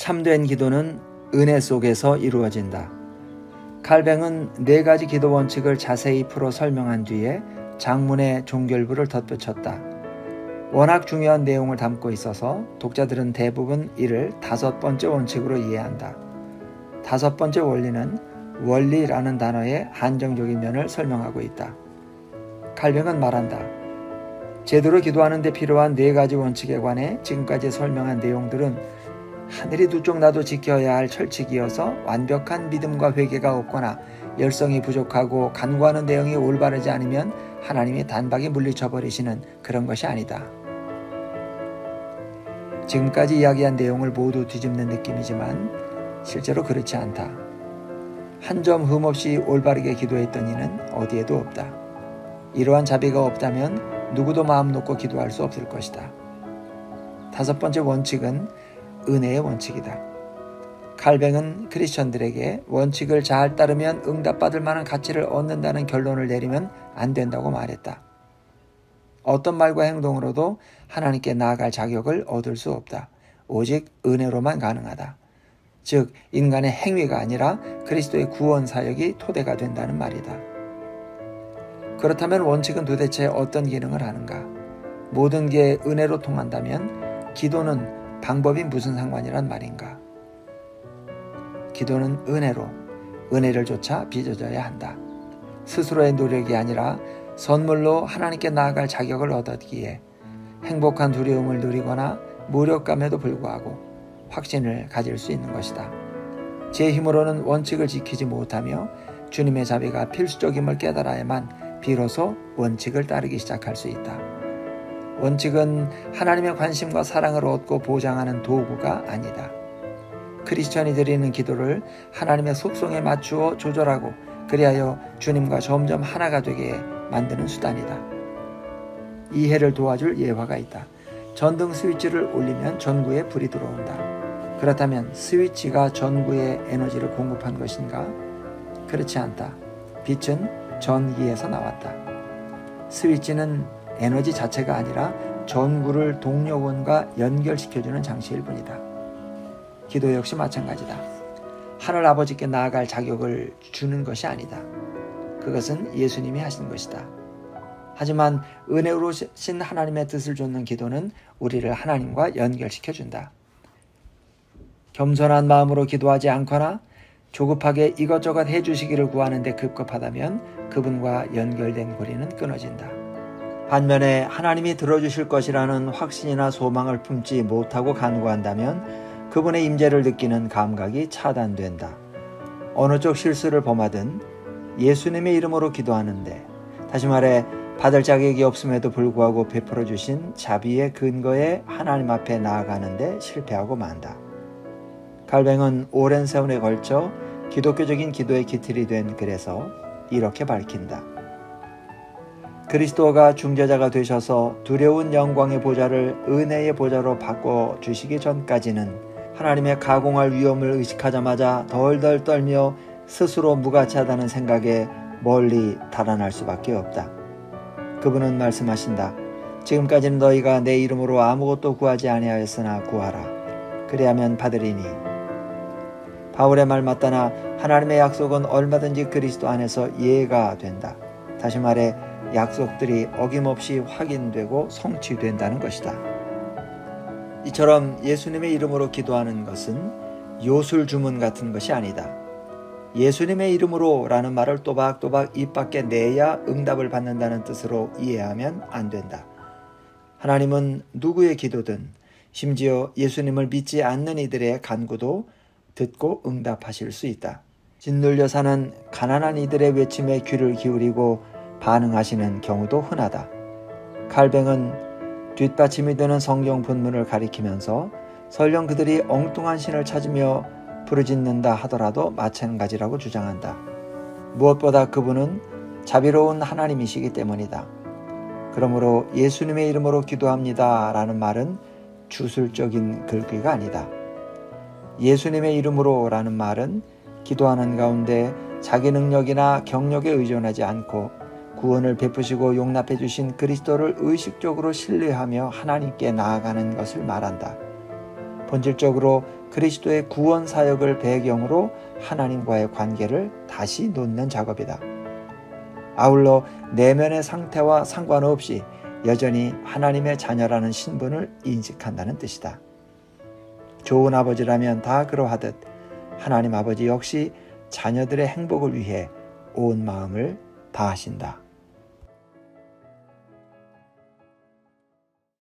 참된 기도는 은혜 속에서 이루어진다. 칼뱅은 4가지 기도 원칙을 자세히 풀어 설명한 뒤에 장문의 종결부를 덧붙였다. 워낙 중요한 내용을 담고 있어서 독자들은 대부분 이를 5번째 원칙으로 이해한다. 5번째 원리는 원리라는 단어의 한정적인 면을 설명하고 있다. 칼뱅은 말한다. 제대로 기도하는 데 필요한 4가지 원칙에 관해 지금까지 설명한 내용들은 하늘이 두 쪽 나도 지켜야 할 철칙이어서 완벽한 믿음과 회개가 없거나 열성이 부족하고 간구하는 내용이 올바르지 않으면 하나님이 단박에 물리쳐버리시는 그런 것이 아니다. 지금까지 이야기한 내용을 모두 뒤집는 느낌이지만 실제로 그렇지 않다. 한 점 흠없이 올바르게 기도했던 이는 어디에도 없다. 이러한 자비가 없다면 누구도 마음 놓고 기도할 수 없을 것이다. 5번째 원칙은 은혜의 원칙이다. 칼뱅은 크리스천들에게 원칙을 잘 따르면 응답받을 만한 가치를 얻는다는 결론을 내리면 안 된다고 말했다. 어떤 말과 행동으로도 하나님께 나아갈 자격을 얻을 수 없다. 오직 은혜로만 가능하다. 즉 인간의 행위가 아니라 그리스도의 구원 사역이 토대가 된다는 말이다. 그렇다면 원칙은 도대체 어떤 기능을 하는가? 모든 게 은혜로 통한다면 기도는 방법이 무슨 상관이란 말인가? 기도는 은혜를 조차 빚어져야 한다. 스스로의 노력이 아니라 선물로 하나님께 나아갈 자격을 얻었기에 행복한 두려움을 누리거나 무력감에도 불구하고 확신을 가질 수 있는 것이다. 제 힘으로는 원칙을 지키지 못하며 주님의 자비가 필수적임을 깨달아야만 비로소 원칙을 따르기 시작할 수 있다. 원칙은 하나님의 관심과 사랑을 얻고 보장하는 도구가 아니다. 크리스천이 드리는 기도를 하나님의 속성에 맞추어 조절하고 그리하여 주님과 점점 하나가 되게 만드는 수단이다. 이해를 도와줄 예화가 있다. 전등 스위치를 올리면 전구에 불이 들어온다. 그렇다면 스위치가 전구에 에너지를 공급한 것인가? 그렇지 않다. 빛은 전기에서 나왔다. 스위치는 에너지 자체가 아니라 전구를 동력원과 연결시켜주는 장치일 뿐이다. 기도 역시 마찬가지다. 하늘 아버지께 나아갈 자격을 주는 것이 아니다. 그것은 예수님이 하신 것이다. 하지만 은혜로우신 하나님의 뜻을 좇는 기도는 우리를 하나님과 연결시켜준다. 겸손한 마음으로 기도하지 않거나 조급하게 이것저것 해주시기를 구하는데 급급하다면 그분과 연결된 고리는 끊어진다. 반면에 하나님이 들어주실 것이라는 확신이나 소망을 품지 못하고 간구한다면 그분의 임재를 느끼는 감각이 차단된다. 어느 쪽 실수를 범하든 예수님의 이름으로 기도하는데, 다시 말해 받을 자격이 없음에도 불구하고 베풀어 주신 자비의 근거에 하나님 앞에 나아가는데 실패하고 만다. 칼뱅은 오랜 세월에 걸쳐 기독교적인 기도의 기틀이 된 글에서 이렇게 밝힌다. 그리스도가 중재자가 되셔서 두려운 영광의 보좌를 은혜의 보좌로 바꿔주시기 전까지는 하나님의 가공할 위험을 의식하자마자 덜덜 떨며 스스로 무가치하다는 생각에 멀리 달아날 수밖에 없다. 그분은 말씀하신다. 지금까지는 너희가 내 이름으로 아무것도 구하지 아니하였으나 구하라. 그리하면 받으리니. 바울의 말 맞다나 하나님의 약속은 얼마든지 그리스도 안에서 이해가 된다. 다시 말해 약속들이 어김없이 확인되고 성취된다는 것이다. 이처럼 예수님의 이름으로 기도하는 것은 요술 주문 같은 것이 아니다. 예수님의 이름으로 라는 말을 또박또박 입 밖에 내야 응답을 받는다는 뜻으로 이해하면 안 된다. 하나님은 누구의 기도든 심지어 예수님을 믿지 않는 이들의 간구도 듣고 응답하실 수 있다. 짓눌려 사는 가난한 이들의 외침에 귀를 기울이고 반응하시는 경우도 흔하다. 칼뱅은 뒷받침이 되는 성경 본문을 가리키면서 설령 그들이 엉뚱한 신을 찾으며 부르짖는다 하더라도 마찬가지라고 주장한다. 무엇보다 그분은 자비로운 하나님이시기 때문이다. 그러므로 예수님의 이름으로 기도합니다 라는 말은 주술적인 글귀가 아니다. 예수님의 이름으로 라는 말은 기도하는 가운데 자기 능력이나 경력에 의존하지 않고 구원을 베푸시고 용납해 주신 그리스도를 의식적으로 신뢰하며 하나님께 나아가는 것을 말한다. 본질적으로 그리스도의 구원 사역을 배경으로 하나님과의 관계를 다시 놓는 작업이다. 아울러 내면의 상태와 상관없이 여전히 하나님의 자녀라는 신분을 인식한다는 뜻이다. 좋은 아버지라면 다 그러하듯 하나님 아버지 역시 자녀들의 행복을 위해 온 마음을 다하신다.